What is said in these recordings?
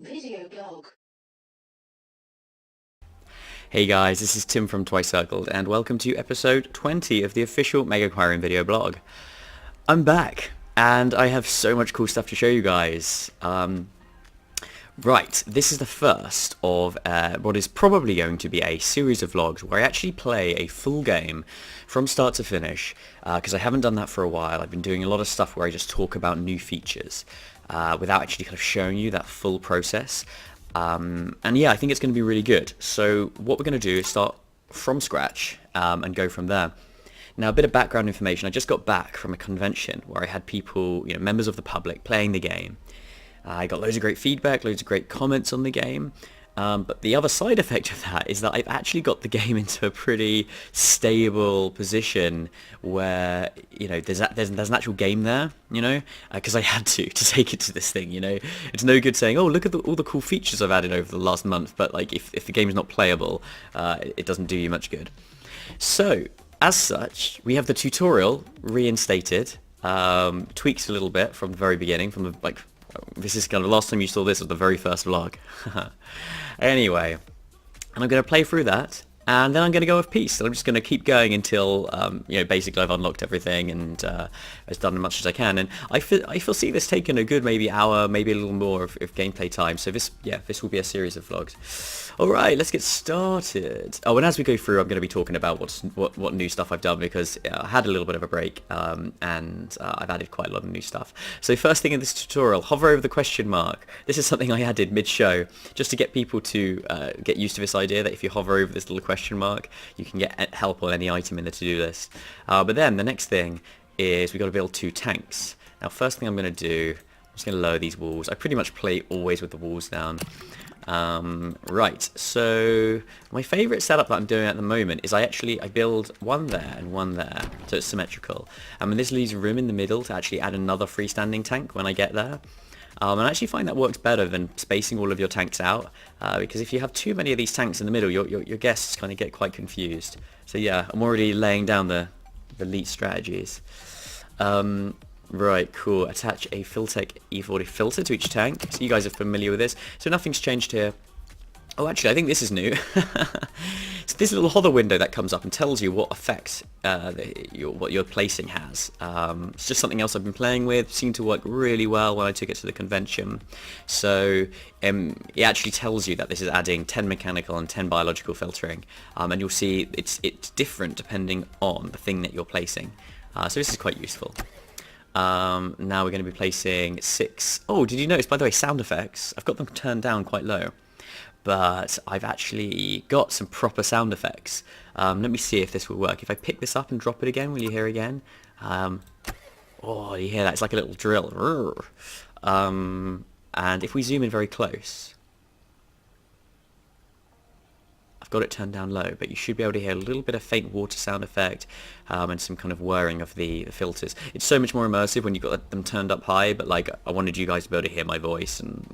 Video blog. Hey guys, this is Tim from Twice Circled, and welcome to episode 20 of the official Megaquarium video blog. I'm back, and I have so much cool stuff to show you guys. Right, this is the first of what is probably going to be a series of vlogs where I actually play a full game from start to finish, because I haven't done that for a while. I've been doing a lot of stuff where I just talk about new features without actually kind of showing you that full process. And yeah, I think it's going to be really good. So what we're going to do is start from scratch and go from there. Now, a bit of background information. I just got back from a convention where I had people, members of the public playing the game. I got loads of great feedback, loads of great comments on the game. But the other side effect of that is that I've actually got the game into a pretty stable position where, there's an actual game there, because I had to take it to this thing, It's no good saying, oh, look at all the cool features I've added over the last month, but like if the game's not playable, it doesn't do you much good. So, as such, we have the tutorial reinstated, tweaked a little bit from the very beginning, this is kind of the last time you saw this was the very first vlog. Anyway, and I'm going to play through that, and then I'm going to go with peace. And I'm just going to keep going until, basically I've unlocked everything and I've done as much as I can. And I foresee this taking a good maybe hour, maybe a little more of gameplay time. So this will be a series of vlogs. All right, let's get started. Oh, and as we go through, I'm going to be talking about what new stuff I've done, because I had a little bit of a break, and I've added quite a lot of new stuff. So first thing in this tutorial, hover over the question mark. This is something I added mid-show, just to get people to get used to this idea that if you hover over this little question mark, you can get help on any item in the to-do list. But then the next thing is we've got to build 2 tanks. Now, first thing I'm going to do, I'm just going to lower these walls. I pretty much play always with the walls down. Right, so my favourite setup that I'm doing at the moment is I build one there and one there, so it's symmetrical. And this leaves room in the middle to actually add another freestanding tank when I get there. And I actually find that works better than spacing all of your tanks out, because if you have too many of these tanks in the middle, your guests kind of get quite confused. So yeah, I'm already laying down the elite strategies. Right, cool. Attach a Filtec E40 filter to each tank. So you guys are familiar with this. So nothing's changed here. Oh, actually, I think this is new. So this little hover window that comes up and tells you what effect what your placing has. It's just something else I've been playing with. Seemed to work really well when I took it to the convention. So it actually tells you that this is adding 10 mechanical and 10 biological filtering. And you'll see it's different depending on the thing that you're placing. So this is quite useful. Now we're going to be placing 6. Oh, did you notice, by the way, sound effects? I've got them turned down quite low, but I've actually got some proper sound effects. Let me see if this will work. If I pick this up and drop it again, will you hear again? Oh, you hear that? It's like a little drill. And if we zoom in very close, got it turned down low, but you should be able to hear a little bit of faint water sound effect, and some kind of whirring of the filters. It's so much more immersive when you've got them turned up high, but like I wanted you guys to be able to hear my voice, and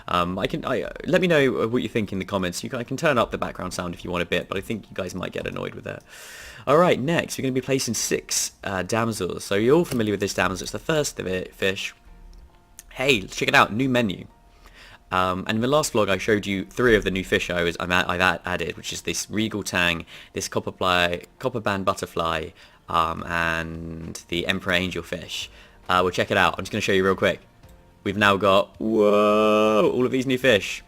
let me know what you think in the comments. I can turn up the background sound if you want a bit, but I think you guys might get annoyed with that. Alright, next we're going to be placing 6 damsels. So you're all familiar with this damsel. It's the first of it, fish. Hey, check it out, new menu. And in the last vlog I showed you 3 of the new fish I've added, which is this regal tang, this copper band butterfly, and the emperor angelfish. Well, check it out. I'm just going to show you real quick. We've now got, whoa, all of these new fish.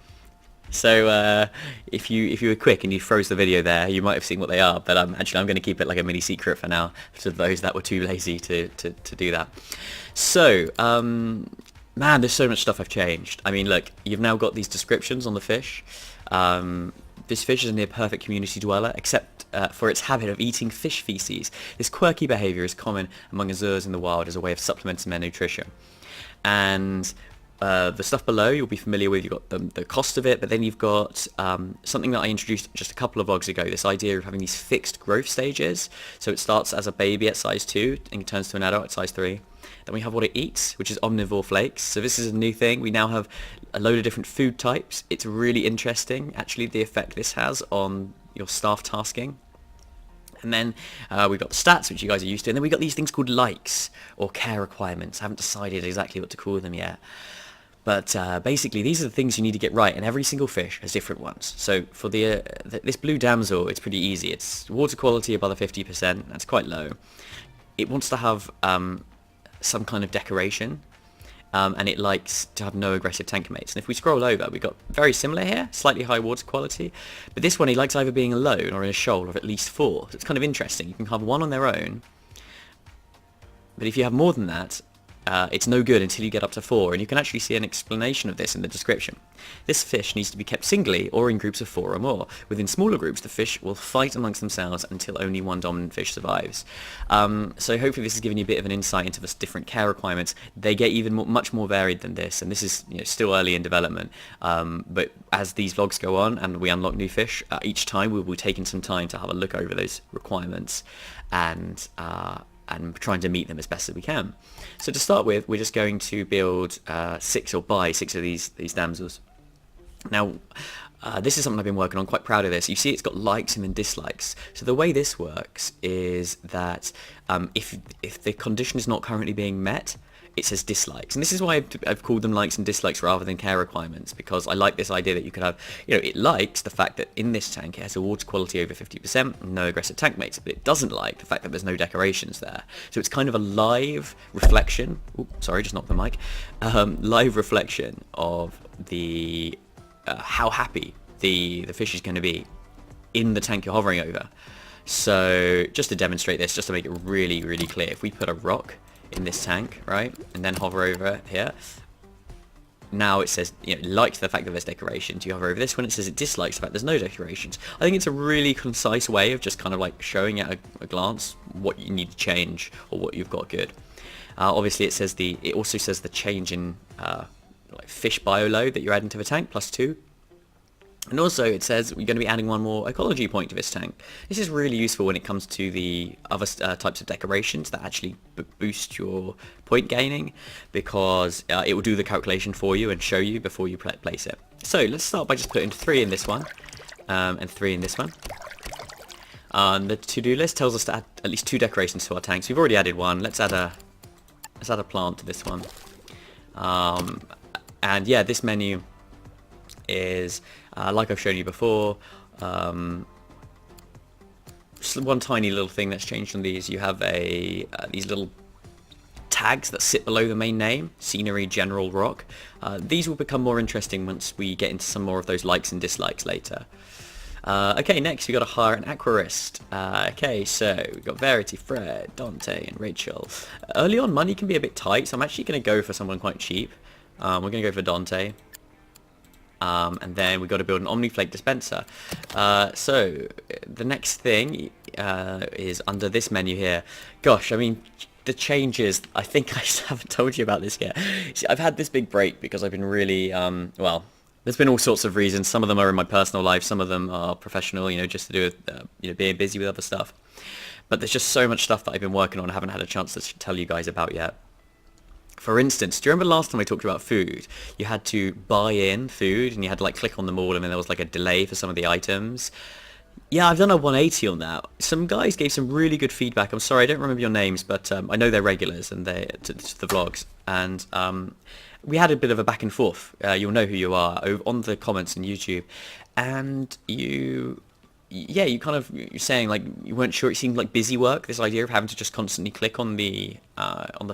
So if you were quick and you froze the video there, you might have seen what they are. But actually, I'm going to keep it like a mini secret for now, to those that were too lazy to do that. So man, there's so much stuff I've changed. I mean, look, you've now got these descriptions on the fish. This fish is a near-perfect community dweller, except for its habit of eating fish feces. This quirky behavior is common among azures in the wild as a way of supplementing their nutrition. And the stuff below you'll be familiar with. You've got the cost of it, but then you've got something that I introduced just a couple of vlogs ago, this idea of having these fixed growth stages. So it starts as a baby at size 2 and turns to an adult at size 3. Then we have what it eats, which is omnivore flakes. So this is a new thing. We now have a load of different food types. It's really interesting, actually, the effect this has on your staff tasking. And then we've got the stats, which you guys are used to. And then we've got these things called likes or care requirements. I haven't decided exactly what to call them yet. But basically, these are the things you need to get right, and every single fish has different ones. So for this blue damsel, it's pretty easy. It's water quality above the 50%. That's quite low. It wants to have some kind of decoration, and it likes to have no aggressive tank mates. And if we scroll over, we've got very similar here, slightly high water quality. But this one, he likes either being alone or in a shoal of at least 4. So it's kind of interesting. You can have one on their own, but if you have more than that, it's no good until you get up to 4, and you can actually see an explanation of this in the description. This fish needs to be kept singly or in groups of 4 or more. Within smaller groups, the fish will fight amongst themselves until only one dominant fish survives. So hopefully this has given you a bit of an insight into the different care requirements. They get even much more varied than this, and this is still early in development. But as these vlogs go on and we unlock new fish, each time we will be taking some time to have a look over those requirements and trying to meet them as best as we can. So to start with, we're just going to build 6 or buy 6 of these damsels. Now, this is something I've been working on, quite proud of this. You see it's got likes and then dislikes. So the way this works is that if the condition is not currently being met, it says dislikes. And this is why I've called them likes and dislikes rather than care requirements, because I like this idea that you could have, it likes the fact that in this tank it has a water quality over 50%, no aggressive tank mates, but it doesn't like the fact that there's no decorations there. So it's kind of a live reflection, sorry, just knocked the mic, live reflection of the how happy the fish is going to be in the tank you're hovering over. So just to demonstrate this, just to make it really, really clear, if we put a rock in this tank, right, and then hover over here, now it says it likes the fact that there's decorations. You hover over this one, it says it dislikes the fact there's no decorations. I think it's a really concise way of just kind of like showing at a glance what you need to change or what you've got good. Obviously it also says the change in like fish bioload that you're adding to the tank, +2. And also it says we're going to be adding one more ecology point to this tank. This is really useful when it comes to the other types of decorations that actually boost your point gaining, because it will do the calculation for you and show you before you place it. So let's start by just putting 3 in this one and 3 in this one. The to-do list tells us to add at least 2 decorations to our tanks. We've already added 1. Let's add a plant to this one. And yeah, this menu is like I've shown you before. Just one tiny little thing that's changed on these. You have these little tags that sit below the main name, scenery, general, rock. These will become more interesting once we get into some more of those likes and dislikes later. Okay, next we got to hire an aquarist. Okay, so we've got Verity, Fred, Dante, and Rachel. Early on, money can be a bit tight, so I'm actually going to go for someone quite cheap. We're going to go for Dante. And then we've got to build an Omniflake dispenser. So the next thing is under this menu here. Gosh, I mean, the changes, I think I haven't told you about this yet. See, I've had this big break because I've been really, well, there's been all sorts of reasons. Some of them are in my personal life, some of them are professional, just to do with being busy with other stuff. But there's just so much stuff that I've been working on I haven't had a chance to tell you guys about yet. For instance, do you remember last time I talked about food? You had to buy in food and you had to like click on them all, and then there was like a delay for some of the items. Yeah, I've done a 180 on that. Some guys gave some really good feedback. I'm sorry, I don't remember your names, but I know they're regulars and they're to the vlogs. And we had a bit of a back and forth. You'll know who you are on the comments on YouTube. And you're saying like you weren't sure. It seemed like busy work, this idea of having to just constantly click on the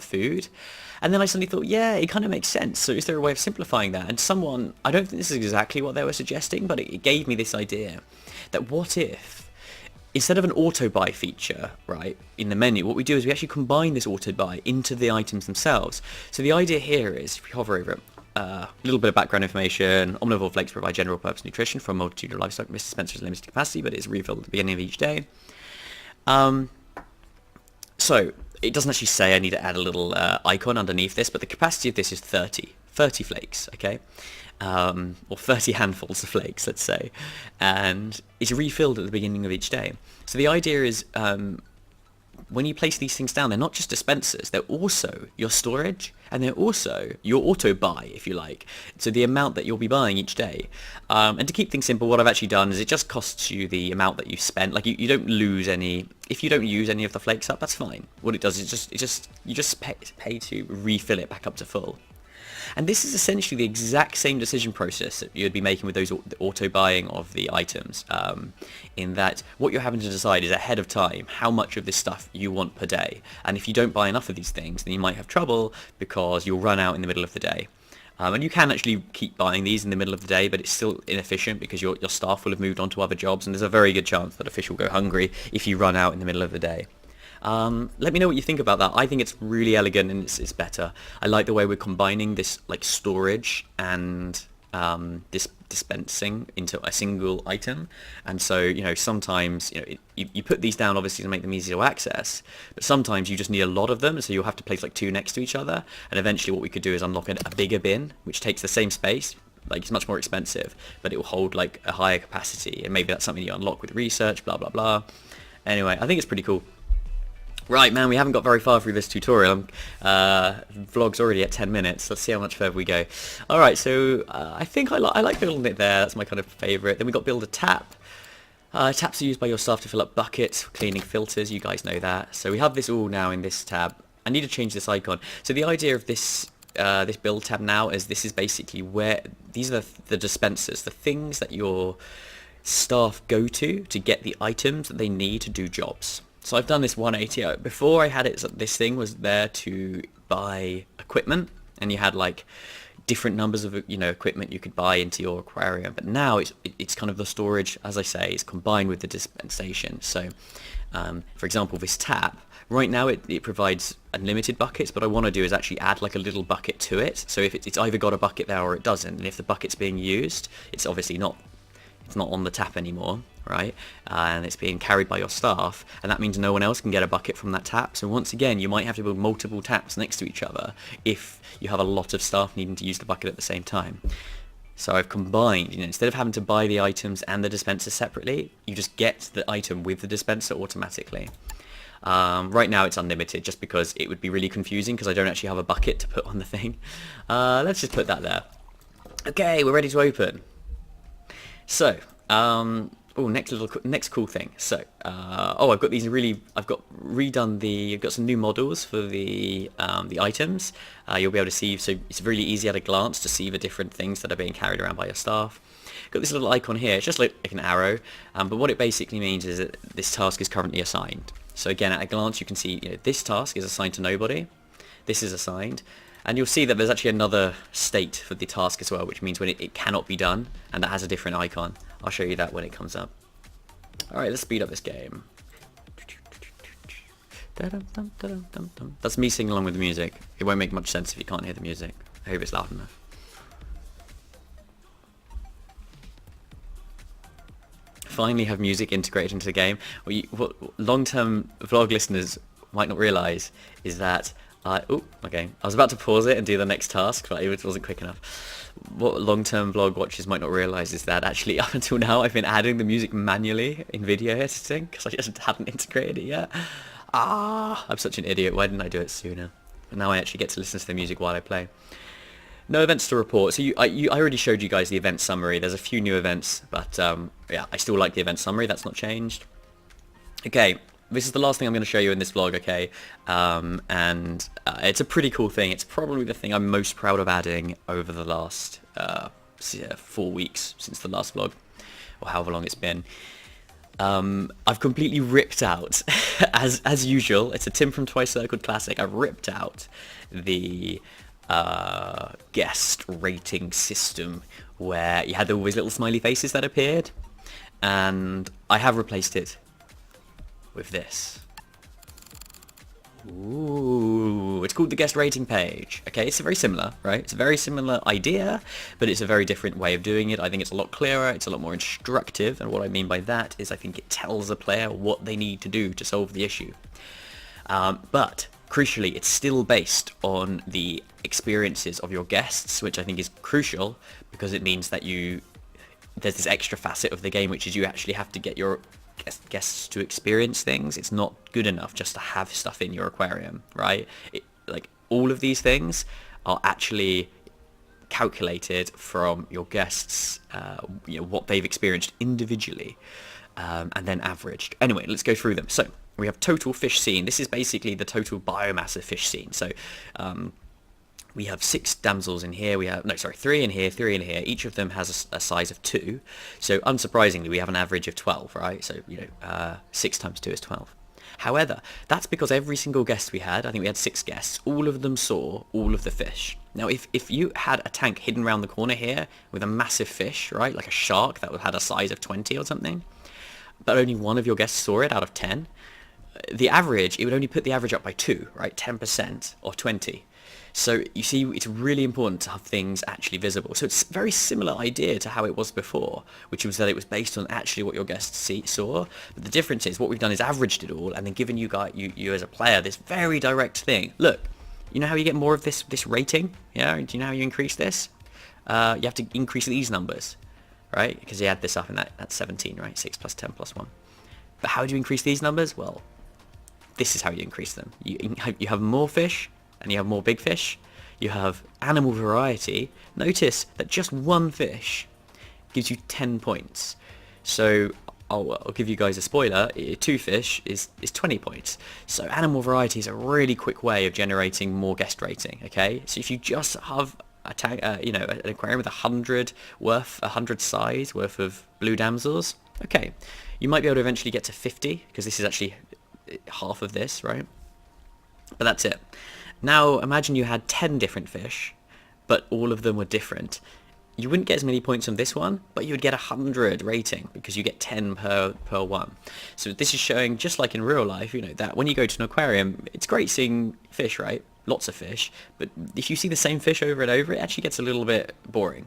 food. And then I suddenly thought, yeah, it kind of makes sense. So is there a way of simplifying that? And someone, I don't think this is exactly what they were suggesting, but it gave me this idea that what if, instead of an auto buy feature, right, in the menu, what we do is we actually combine this auto buy into the items themselves. So the idea here is, if we hover over it, a little bit of background information. Omnivore flakes provide general purpose nutrition for a multitude of livestock. Mr. Spencer's limited capacity, but it's refilled at the beginning of each day. So it doesn't actually say I need to add a little icon underneath this, but the capacity of this is 30 flakes, okay? Or 30 handfuls of flakes, let's say. And it's refilled at the beginning of each day. So the idea is when you place these things down, they're not just dispensers, they're also your storage, and they're also your auto buy, if you like. So the amount that you'll be buying each day. And to keep things simple, what I've actually done is it just costs you the amount that you've spent. Like you don't lose any. If you don't use any of the flakes up, that's fine. What it does is you just pay to refill it back up to full. And this is essentially the exact same decision process that you'd be making with those auto buying of the items, in that what you're having to decide is ahead of time how much of this stuff you want per day. And if you don't buy enough of these things, then you might have trouble because you'll run out in the middle of the day. And you can actually keep buying these in the middle of the day, but it's still inefficient because your staff will have moved on to other jobs, and there's a very good chance that a fish will go hungry if you run out in the middle of the day. Let me know what you think about that. I think it's really elegant and it's better. I like the way we're combining this like storage and this dispensing into a single item. And so, you know, sometimes, you know, you put these down obviously to make them easy to access, but sometimes you just need a lot of them, so you'll have to place like two next to each other. And eventually what we could do is unlock a bigger bin, which takes the same space. Like, it's much more expensive, but it will hold like a higher capacity, and maybe that's something you unlock with research, blah blah blah. Anyway, I think it's pretty cool. Right, man, we haven't got very far through this tutorial. Vlog's already at 10 minutes. Let's see how much further we go. All right, so I think I like building it there. That's my kind of favorite. Then we got build a tap. Taps are used by your staff to fill up buckets, cleaning filters. You guys know that. So we have this all now in this tab. I need to change this icon. So the idea of this this build tab now is this is basically where these are the dispensers, the things that your staff go to get the items that they need to do jobs. So I've done this 180. Before I had it, this thing was there to buy equipment, and you had like different numbers of, you know, equipment you could buy into your aquarium. But now it's kind of the storage, as I say, is combined with the dispensation. So, for example, this tap, right now it provides unlimited buckets, but what I want to do is actually add like a little bucket to it. So if it's either got a bucket there or it doesn't, and if the bucket's being used, it's obviously not on the tap anymore, right? And it's being carried by your staff, and that means no one else can get a bucket from that tap. So once again, you might have to build multiple taps next to each other if you have a lot of staff needing to use the bucket at the same time. So I've combined, you know, instead of having to buy the items and the dispenser separately, you just get the item with the dispenser automatically. Right now it's unlimited just because it would be really confusing because I don't actually have a bucket to put on the thing. Let's just put that there. Okay, we're ready to open. So, next cool thing. So, I've got I've got some new models for the items. You'll be able to see, so it's really easy at a glance to see the different things that are being carried around by your staff. Got this little icon here. It's just like an arrow, but what it basically means is that this task is currently assigned. So again, at a glance, you can see, you know, this task is assigned to nobody. This is assigned. And you'll see that there's actually another state for the task as well, which means when it cannot be done, and that has a different icon. I'll show you that when it comes up. Alright, let's speed up this game. That's me singing along with the music. It won't make much sense if you can't hear the music. I hope it's loud enough. Finally have music integrated into the game. What long-term vlog listeners might not realise is that okay. I was about to pause it and do the next task, but it wasn't quick enough. What long-term vlog watchers might not realise is that actually up until now I've been adding the music manually in video editing because I just hadn't integrated it yet. I'm such an idiot. Why didn't I do it sooner? But now I actually get to listen to the music while I play. No events to report. So I already showed you guys the event summary. There's a few new events, but yeah, I still like the event summary. That's not changed. Okay. This is the last thing I'm going to show you in this vlog, okay? It's a pretty cool thing. It's probably the thing I'm most proud of adding over the last 4 weeks since the last vlog, or however long it's been. I've completely ripped out, as usual, it's a Tim from Twice Circled classic, I've ripped out the guest rating system where you had always little smiley faces that appeared, and I have replaced it with this. Ooh, it's called the guest rating page. Okay, it's very similar, right? It's a very similar idea, but it's a very different way of doing it. I think it's a lot clearer, it's a lot more instructive, and what I mean by that is I think it tells the player what they need to do to solve the issue. But crucially, it's still based on the experiences of your guests, which I think is crucial because it means that there's this extra facet of the game, which is you actually have to get your guests to experience things. It's not good enough just to have stuff in your aquarium, right? Like all of these things are actually calculated from your guests, what they've experienced individually, and then averaged. Anyway, let's go through them. So we have total fish seen. This is basically the total biomass of fish seen. So we have 6 damsels in here, we have, no, sorry, 3 in here, 3 in here, each of them has a size of 2, so unsurprisingly we have an average of 12, right, so, 6 times 2 is 12. However, that's because every single guest we had, I think we had 6 guests, all of them saw all of the fish. Now, if you had a tank hidden around the corner here with a massive fish, right, like a shark that had a size of 20 or something, but only one of your guests saw it out of 10, the average, it would only put the average up by 2, right, 10% of 20. So you see, it's really important to have things actually visible. So it's a very similar idea to how it was before, which was that it was based on actually what your guests saw. But the difference is what we've done is averaged it all and then given you as a player this very direct thing. Look, you know how you get more of this rating? Yeah, do you know how you increase this? You have to increase these numbers, right? Because you add this up and that's 17, right? 6 plus 10 plus 1. But how do you increase these numbers? Well, this is how you increase them. You have more fish, and you have more big fish, you have animal variety. Notice that just one fish gives you 10 points. So I'll give you guys a spoiler, 2 fish is 20 points. So animal variety is a really quick way of generating more guest rating, okay? So if you just have a tank, an aquarium with 100 size worth of blue damsels, okay, you might be able to eventually get to 50, because this is actually half of this, right? But that's it. Now imagine you had 10 different fish, but all of them were different. You wouldn't get as many points on this one, but you would get 100 rating because you get 10 per one. So this is showing, just like in real life, that when you go to an aquarium, it's great seeing fish, right? Lots of fish, but if you see the same fish over and over, it actually gets a little bit boring.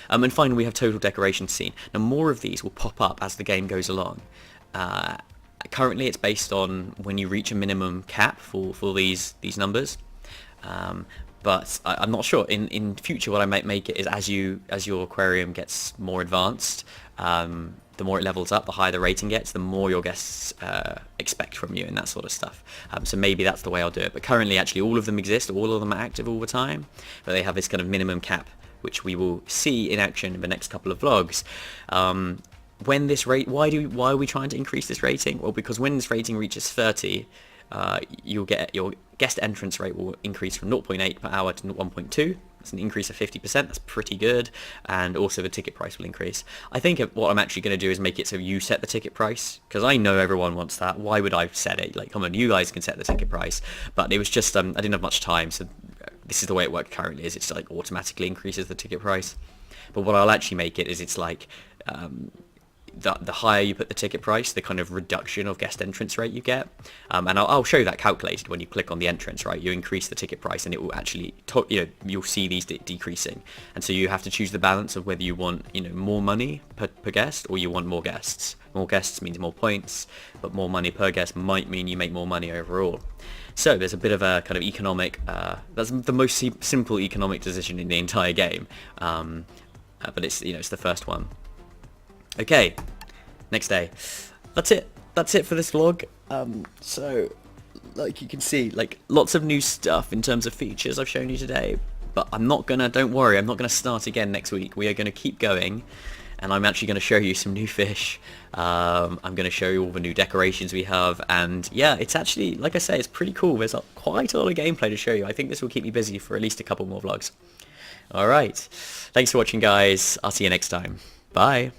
And finally, we have total decoration scene. Now more of these will pop up as the game goes along. Currently it's based on when you reach a minimum cap for these numbers, but I'm not sure. In future what I might make it is as your aquarium gets more advanced, the more it levels up, the higher the rating gets, the more your guests expect from you and that sort of stuff. So maybe that's the way I'll do it. But currently actually all of them exist, all of them are active all the time, but they have this kind of minimum cap, which we will see in action in the next couple of vlogs. When this rate, why are we trying to increase this rating? Well, because when this rating reaches 30, you'll get your guest entrance rate will increase from 0.8 per hour to 1.2. That's an increase of 50%. That's pretty good. And also the ticket price will increase. I think what I'm actually going to do is make it so you set the ticket price, because I know everyone wants that. Why would I set it? Like, come on, you guys can set the ticket price. But it was just I didn't have much time, so this is the way it works currently. Is it's like automatically increases the ticket price. But what I'll actually make it is it's like the higher you put the ticket price, the kind of reduction of guest entrance rate you get, and I'll show you that calculated when you click on the entrance, right? You increase the ticket price and it will actually you'll see these decreasing, and so you have to choose the balance of whether you want more money per guest or you want more guests. More guests means more points, but more money per guest might mean you make more money overall. So there's a bit of a kind of economic that's the most simple economic decision in the entire game, but it's it's the first one. Okay, next day. That's it for this vlog. So like you can see, like lots of new stuff in terms of features I've shown you today, but don't worry, I'm not gonna start again next week. We are gonna keep going, and I'm actually gonna show you some new fish. I'm gonna show you all the new decorations we have, and yeah, it's actually, like I say, it's pretty cool. There's quite a lot of gameplay to show you. I think this will keep me busy for at least a couple more vlogs. Alright, thanks for watching guys, I'll see you next time. Bye.